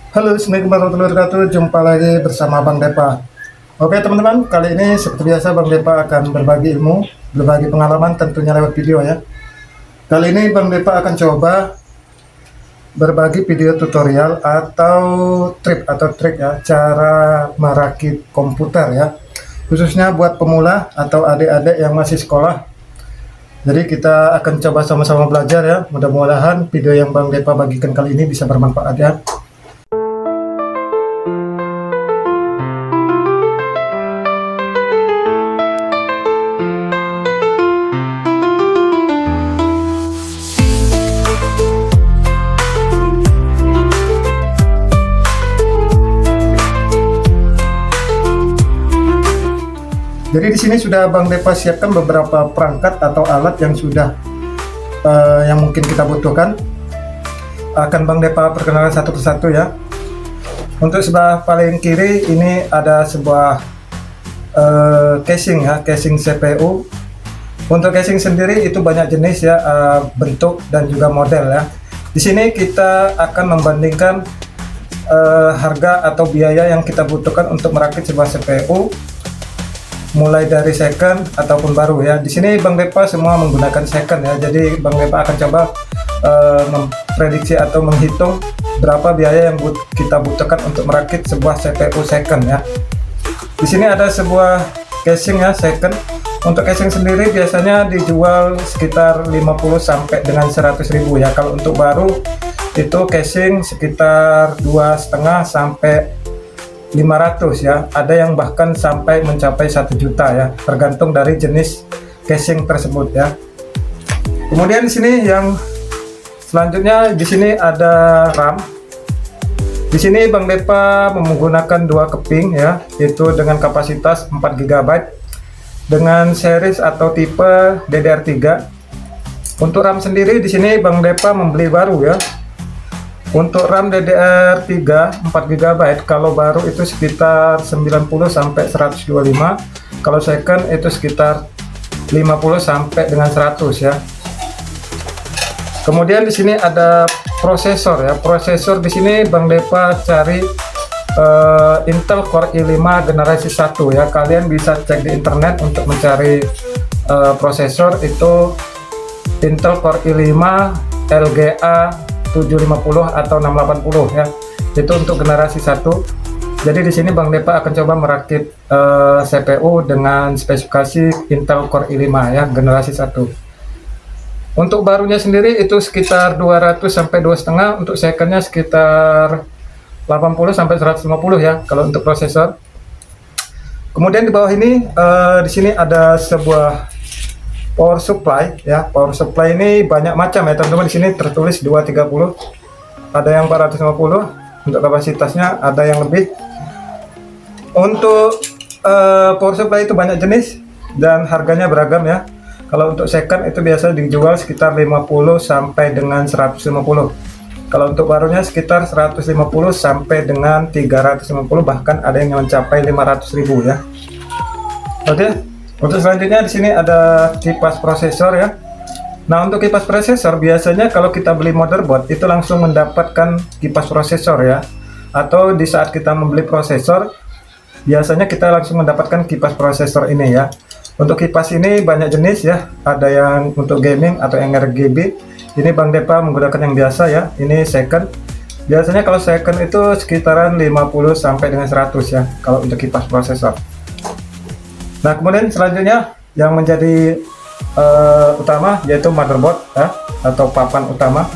Halo, Assalamualaikum warahmatullahi wabarakatuh. Jumpa lagi bersama Bang Depa. Oke teman-teman, kali ini seperti biasa Bang Depa akan berbagi ilmu, berbagi pengalaman tentunya lewat video ya. Kali ini Bang Depa akan coba berbagi video tutorial atau trik ya, cara merakit komputer ya. Khususnya buat pemula atau adik-adik yang masih sekolah. Jadi kita akan coba sama-sama belajar ya. Mudah-mudahan video yang Bang Depa bagikan kali ini bisa bermanfaat ya. Jadi di sini sudah Bang Depa siapkan beberapa perangkat atau alat yang sudah yang mungkin kita butuhkan. Akan Bang Depa perkenalkan satu persatu ya. Untuk sebelah paling kiri ini ada sebuah casing ya, casing CPU. Untuk casing sendiri itu banyak jenis ya, bentuk dan juga model ya. Di sini kita akan membandingkan harga atau biaya yang kita butuhkan untuk merakit sebuah CPU, mulai dari second ataupun baru ya. Di sini Bang Depa semua menggunakan second ya. Jadi Bang Depa akan coba memprediksi atau menghitung berapa biaya yang kita butuhkan untuk merakit sebuah CPU second ya. Di sini ada sebuah casing ya second. Untuk casing sendiri biasanya dijual sekitar 50 sampai dengan 100.000 ya. Kalau untuk baru itu casing sekitar 2,5 sampai 500 ya, ada yang bahkan sampai mencapai 1 juta ya, tergantung dari jenis casing tersebut ya. Kemudian di sini yang selanjutnya di sini ada RAM. Di sini Bang Depa menggunakan 2 keping ya, yaitu dengan kapasitas 4 GB dengan series atau tipe DDR3. Untuk RAM sendiri di sini Bang Depa membeli baru ya. Untuk RAM DDR3 4 GB kalau baru itu sekitar 90 sampai 125, kalau second itu sekitar 50 sampai dengan 100 ya. Kemudian di sini ada prosesor ya. Prosesor di sini Bang Depa cari Intel Core i5 generasi 1 ya. Kalian bisa cek di internet untuk mencari prosesor itu Intel Core i5 LGA 750 atau 680 ya. Itu untuk generasi 1. Jadi di sini Bang Depa akan coba merakit CPU dengan spesifikasi Intel Core i5 ya, generasi 1. Untuk barunya sendiri itu sekitar 200 sampai 2,5, untuk secondnya sekitar 80 sampai 150 ya kalau untuk prosesor. Kemudian di bawah ini di sini ada sebuah power supply ya. Power supply ini banyak macam ya teman-teman. Di sini tertulis 230, ada yang 450 untuk kapasitasnya, ada yang lebih. Untuk power supply itu banyak jenis dan harganya beragam ya. Kalau untuk second itu biasa dijual sekitar 50 sampai dengan 150. Kalau untuk barunya sekitar 150 sampai dengan 350, bahkan ada yang mencapai 500.000 ya. Oke. Untuk selanjutnya di sini ada kipas prosesor ya. Nah, untuk kipas prosesor biasanya kalau kita beli motherboard itu langsung mendapatkan kipas prosesor ya. Atau di saat kita membeli prosesor biasanya kita langsung mendapatkan kipas prosesor ini ya. Untuk kipas ini banyak jenis ya. Ada yang untuk gaming atau yang RGB. Ini Bang Depa menggunakan yang biasa ya. Ini second. Biasanya kalau second itu sekitaran 50 sampai dengan 100 ya kalau untuk kipas prosesor. Nah, kemudian selanjutnya yang menjadi utama yaitu motherboard ya, atau papan utama.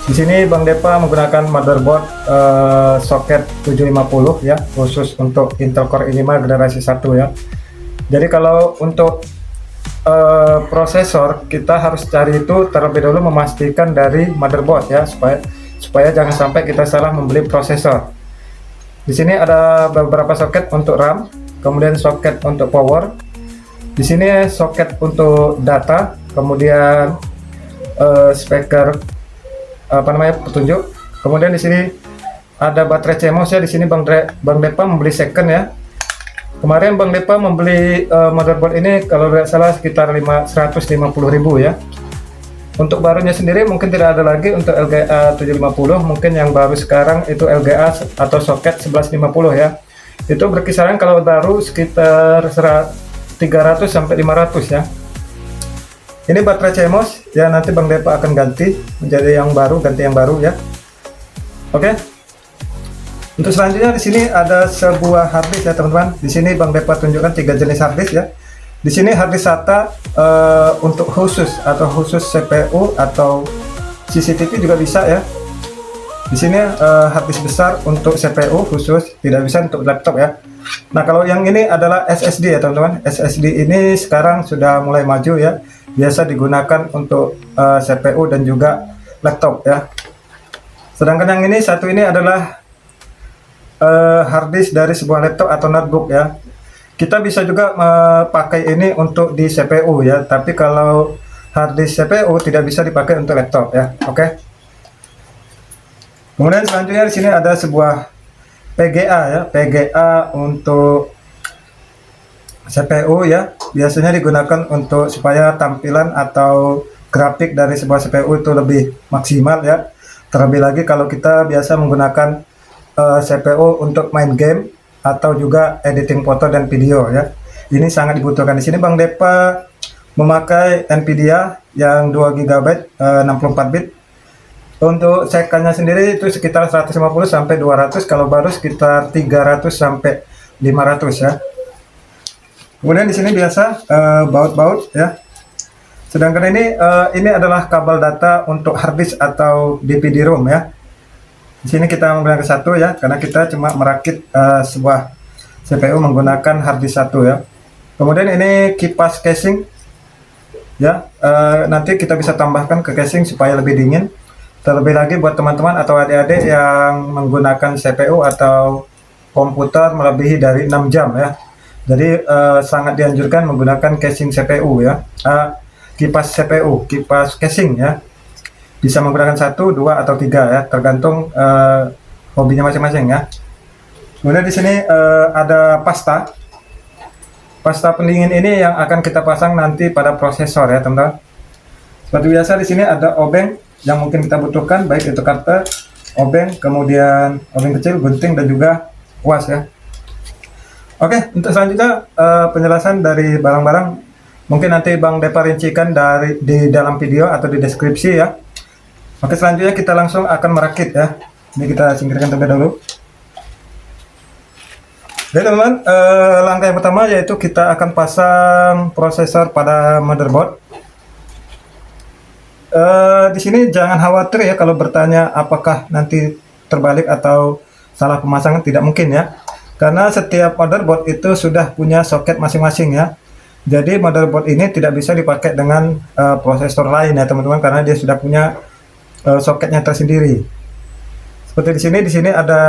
Di sini Bang Depa menggunakan motherboard soket 750 ya, khusus untuk Intel Core i5 generasi 1 ya. Jadi kalau untuk prosesor kita harus cari itu terlebih dahulu, memastikan dari motherboard ya, supaya jangan sampai kita salah membeli prosesor. Di sini ada beberapa soket untuk RAM, kemudian soket untuk power. Di sini soket untuk data, kemudian speaker petunjuk. Kemudian di sini ada baterai CMOS ya. Di sini Bang Depa membeli second ya. Kemarin Bang Depa membeli motherboard ini kalau tidak salah sekitar 150.000 ya. Untuk barunya sendiri mungkin tidak ada lagi untuk LGA 750, mungkin yang baru sekarang itu LGA atau soket 1150 ya. Itu berkisaran kalau baru sekitar 300 sampai 500 ya. Ini baterai CMOS ya, nanti Bang Depa akan ganti menjadi yang baru, ganti yang baru ya. Oke. Untuk selanjutnya di sini ada sebuah harddisk ya teman-teman. Di sini Bang Depa tunjukkan 3 jenis harddisk ya. Di sini harddisk SATA untuk khusus CPU atau CCTV juga bisa ya. Di sini harddisk besar untuk CPU khusus, tidak bisa untuk laptop ya. Nah, kalau yang ini adalah SSD ya teman-teman. SSD ini sekarang sudah mulai maju ya. Biasa digunakan untuk CPU dan juga laptop ya. Sedangkan yang ini satu ini adalah harddisk dari sebuah laptop atau notebook ya. Kita bisa juga pakai ini untuk di CPU ya, tapi kalau harddisk CPU tidak bisa dipakai untuk laptop ya. Oke. Kemudian selanjutnya di sini ada sebuah PGA ya, PGA untuk CPU ya. Biasanya digunakan untuk supaya tampilan atau grafik dari sebuah CPU itu lebih maksimal ya. Terlebih lagi kalau kita biasa menggunakan CPU untuk main game atau juga editing foto dan video ya. Ini sangat dibutuhkan. Di sini Bang Depa memakai Nvidia yang 2 GB 64 bit. Untuk cekannya sendiri itu sekitar 150 sampai 200, kalau baru sekitar 300 sampai 500 ya. Kemudian di sini biasa baut-baut ya. Sedangkan ini adalah kabel data untuk harddisk atau DVD-ROM ya. Di sini kita menggunakan satu ya, karena kita cuma merakit sebuah CPU menggunakan harddisk satu ya. Kemudian ini kipas casing ya, nanti kita bisa tambahkan ke casing supaya lebih dingin. Terlebih lagi buat teman-teman atau adik-adik yang menggunakan CPU atau komputer melebihi dari 6 jam ya. Jadi sangat dianjurkan menggunakan casing CPU ya, kipas CPU, kipas casing ya. Bisa menggunakan 1, 2 atau 3 ya, tergantung hobinya masing-masing ya. Kemudian di sini ada pasta pendingin ini yang akan kita pasang nanti pada prosesor ya teman-teman. Seperti biasa di sini ada obeng yang mungkin kita butuhkan, baik itu kartu, obeng, kemudian obeng kecil, gunting dan juga kuas ya. Oke, untuk selanjutnya penjelasan dari barang-barang mungkin nanti Bang Depa rincikan di dalam video atau di deskripsi ya. Oke, selanjutnya kita langsung akan merakit ya. Ini kita singkirkan terlebih dahulu. Jadi teman-teman, langkah yang pertama yaitu kita akan pasang prosesor pada motherboard. Di sini jangan khawatir ya kalau bertanya apakah nanti terbalik atau salah pemasangan, tidak mungkin ya. Karena setiap motherboard itu sudah punya soket masing-masing ya. Jadi motherboard ini tidak bisa dipakai dengan prosesor lain ya teman-teman, karena dia sudah punya soketnya tersendiri. Seperti di sini ada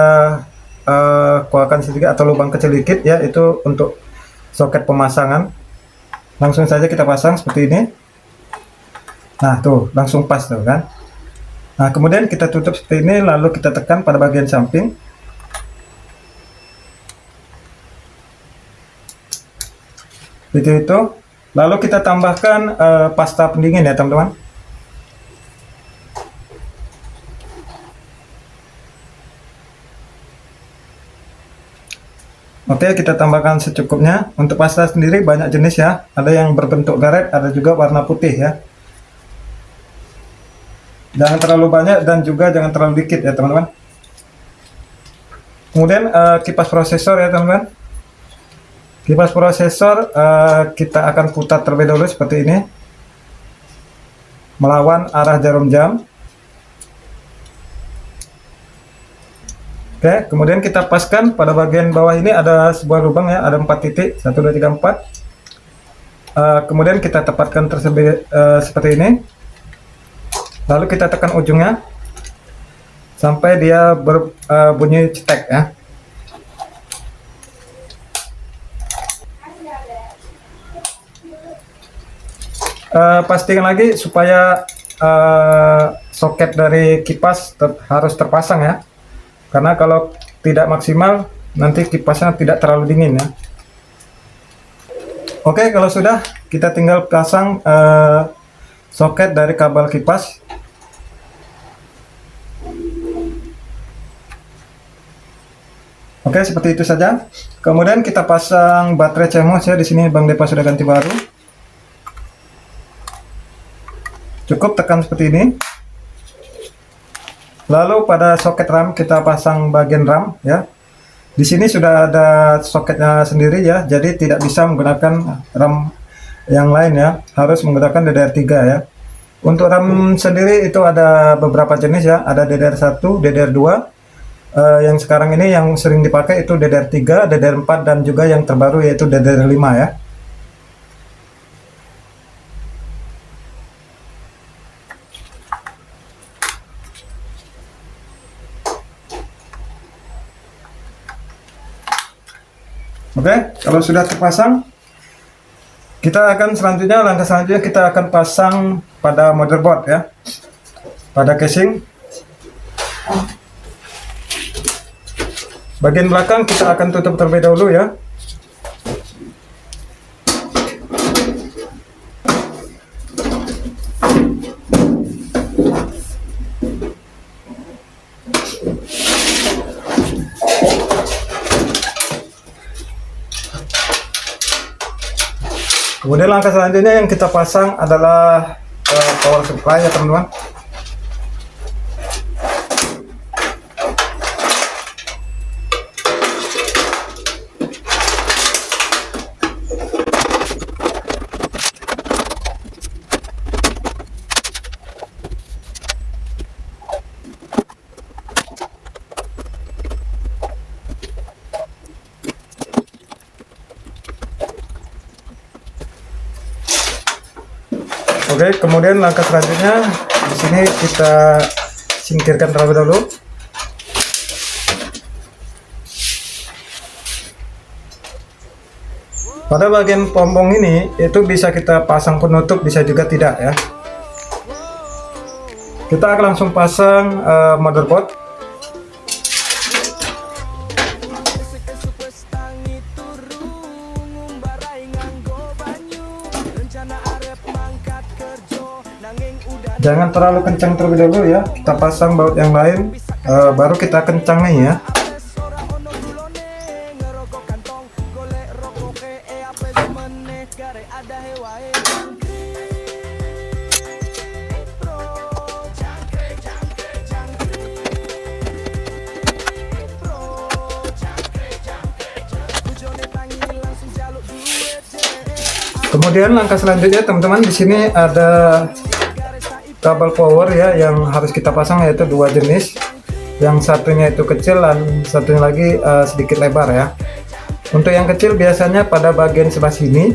koakan sedikit atau lubang kecil dikit ya, itu untuk soket pemasangan. Langsung saja kita pasang seperti ini. Nah tuh langsung pas tuh kan. Nah kemudian kita tutup seperti ini, lalu kita tekan pada bagian samping. Seperti itu. Lalu kita tambahkan pasta pendingin ya teman-teman. Oke, kita tambahkan secukupnya. Untuk pasta sendiri banyak jenis ya. Ada yang berbentuk karet, ada juga warna putih ya. Jangan terlalu banyak dan juga jangan terlalu dikit ya teman-teman. Kemudian kipas prosesor ya teman-teman. Kipas prosesor kita akan putar terlebih dahulu seperti ini, melawan arah jarum jam. Oke, kemudian kita paskan pada bagian bawah ini ada sebuah lubang ya, ada 4 titik, 1, 2, 3, 4. Kemudian kita tepatkan seperti ini. Lalu kita tekan ujungnya sampai dia berbunyi cetek ya. Pastikan lagi supaya soket dari kipas harus terpasang ya. Karena kalau tidak maksimal nanti kipasnya tidak terlalu dingin ya. Oke, kalau sudah kita tinggal pasang soket dari kabel kipas. Oke, seperti itu saja. Kemudian kita pasang baterai CMOS ya. Di sini Bang Depa sudah ganti baru. Cukup tekan seperti ini. Lalu pada soket RAM kita pasang bagian RAM ya. Di sini sudah ada soketnya sendiri ya. Jadi tidak bisa menggunakan RAM yang lain ya. Harus menggunakan DDR3 ya. Untuk RAM sendiri itu ada beberapa jenis ya. Ada DDR1, DDR2. Yang sekarang ini yang sering dipakai itu DDR3, DDR4 dan juga yang terbaru yaitu DDR5 ya. Oke, kalau sudah terpasang, langkah selanjutnya kita akan pasang pada motherboard ya, pada casing. Bagian belakang kita akan tutup terlebih dahulu ya. Kemudian langkah selanjutnya yang kita pasang adalah power supply ya teman-teman. Oke, kemudian langkah selanjutnya di sini kita singkirkan terlebih dahulu. Pada bagian pompong ini itu bisa kita pasang penutup, bisa juga tidak ya. Kita akan langsung pasang motherboard. Jangan terlalu kencang terlebih dahulu ya. Kita pasang baut yang lain, baru kita kencang nih ya. Kemudian langkah selanjutnya teman-teman, di sini ada kabel power ya yang harus kita pasang, yaitu dua jenis. Yang satunya itu kecil dan satunya lagi sedikit lebar ya. Untuk yang kecil biasanya pada bagian sebelah sini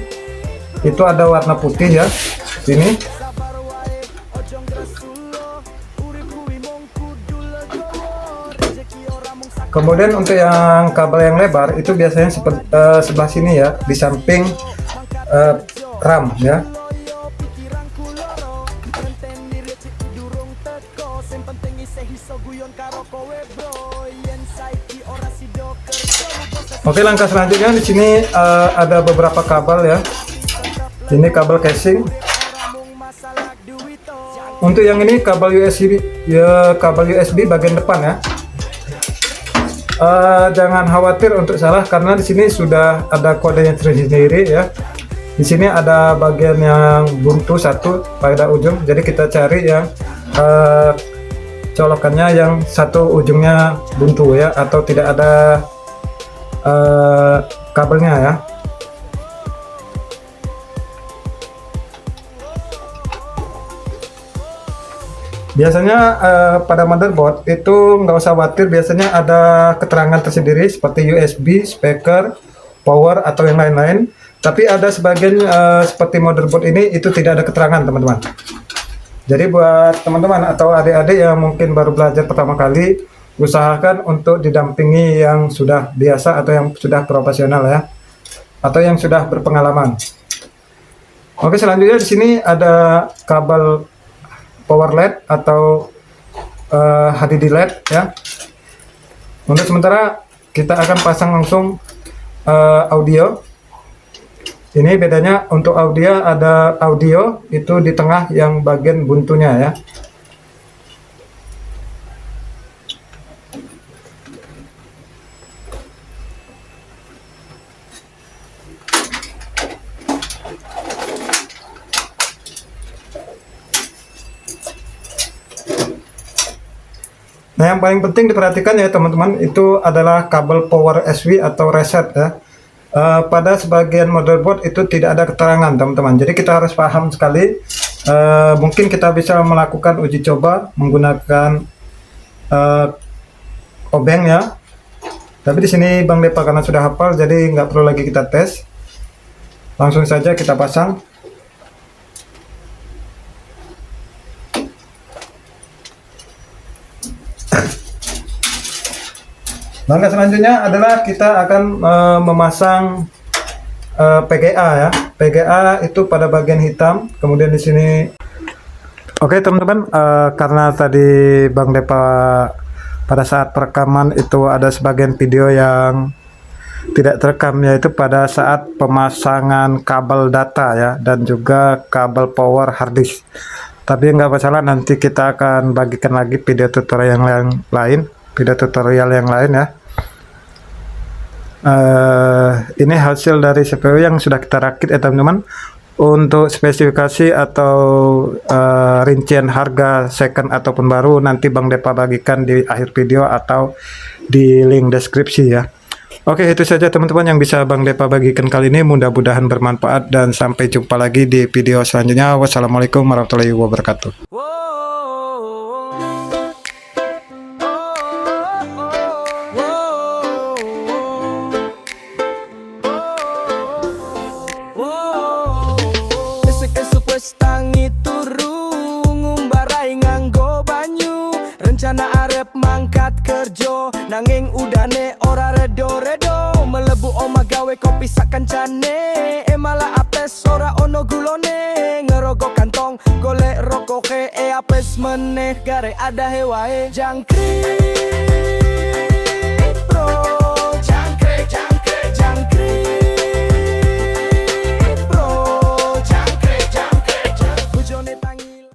itu ada warna putih ya, sini. Kemudian untuk yang kabel yang lebar itu biasanya sebelah sini ya, di samping RAM ya. Oke, langkah selanjutnya di sini ada beberapa kabel ya. Ini kabel casing. Untuk yang ini kabel USB ya, kabel USB bagian depan ya. Jangan khawatir untuk salah karena di sini sudah ada kodenya tersendiri ya. Di sini ada bagian yang buntu satu pada ujung, jadi kita cari yang colokannya yang satu ujungnya buntu ya, atau tidak ada kabelnya ya. Biasanya pada motherboard itu nggak usah khawatir, biasanya ada keterangan tersendiri seperti USB, speaker, power atau yang lain-lain. Tapi ada sebagian seperti motherboard ini itu tidak ada keterangan teman-teman. Jadi buat teman-teman atau adik-adik yang mungkin baru belajar pertama kali, usahakan untuk didampingi yang sudah biasa atau yang sudah profesional ya, atau yang sudah berpengalaman. Oke, selanjutnya di sini ada kabel power LED atau HDD LED ya. Untuk sementara kita akan pasang langsung audio. Ini bedanya untuk audio, ada audio itu di tengah yang bagian buntunya ya. Nah, yang paling penting diperhatikan ya teman-teman, itu adalah kabel power SV atau reset ya. Pada sebagian motherboard itu tidak ada keterangan teman-teman, jadi kita harus paham sekali. Mungkin kita bisa melakukan uji coba menggunakan obeng ya, tapi di sini Bang Depa karena sudah hafal jadi nggak perlu lagi kita tes, langsung saja kita pasang. Langkah selanjutnya adalah kita akan memasang PGA ya. PGA itu pada bagian hitam, kemudian di sini. Oke teman-teman, karena tadi Bang Depa pada saat perekaman itu ada sebagian video yang tidak terekam, yaitu pada saat pemasangan kabel data ya, dan juga kabel power hard disk. Tapi nggak masalah, nanti kita akan bagikan lagi video tutorial yang lain, ya. Ini hasil dari CPU yang sudah kita rakit ya teman-teman. Untuk spesifikasi atau rincian harga second ataupun baru nanti Bang Depa bagikan di akhir video atau di link deskripsi ya. Oke, itu saja teman-teman yang bisa Bang Depa bagikan kali ini, mudah-mudahan bermanfaat dan sampai jumpa lagi di video selanjutnya. Wassalamualaikum warahmatullahi wabarakatuh. Tangi turu ngumbarai nganggo banyu, rencana arep mangkat kerja nanging udane ora redo-redo, melebu oma gawe kopi sak kancane, malah apes ora ono gulone, ngerogo kantong golek rokoke apes meneh gare ada hewae jangkrik.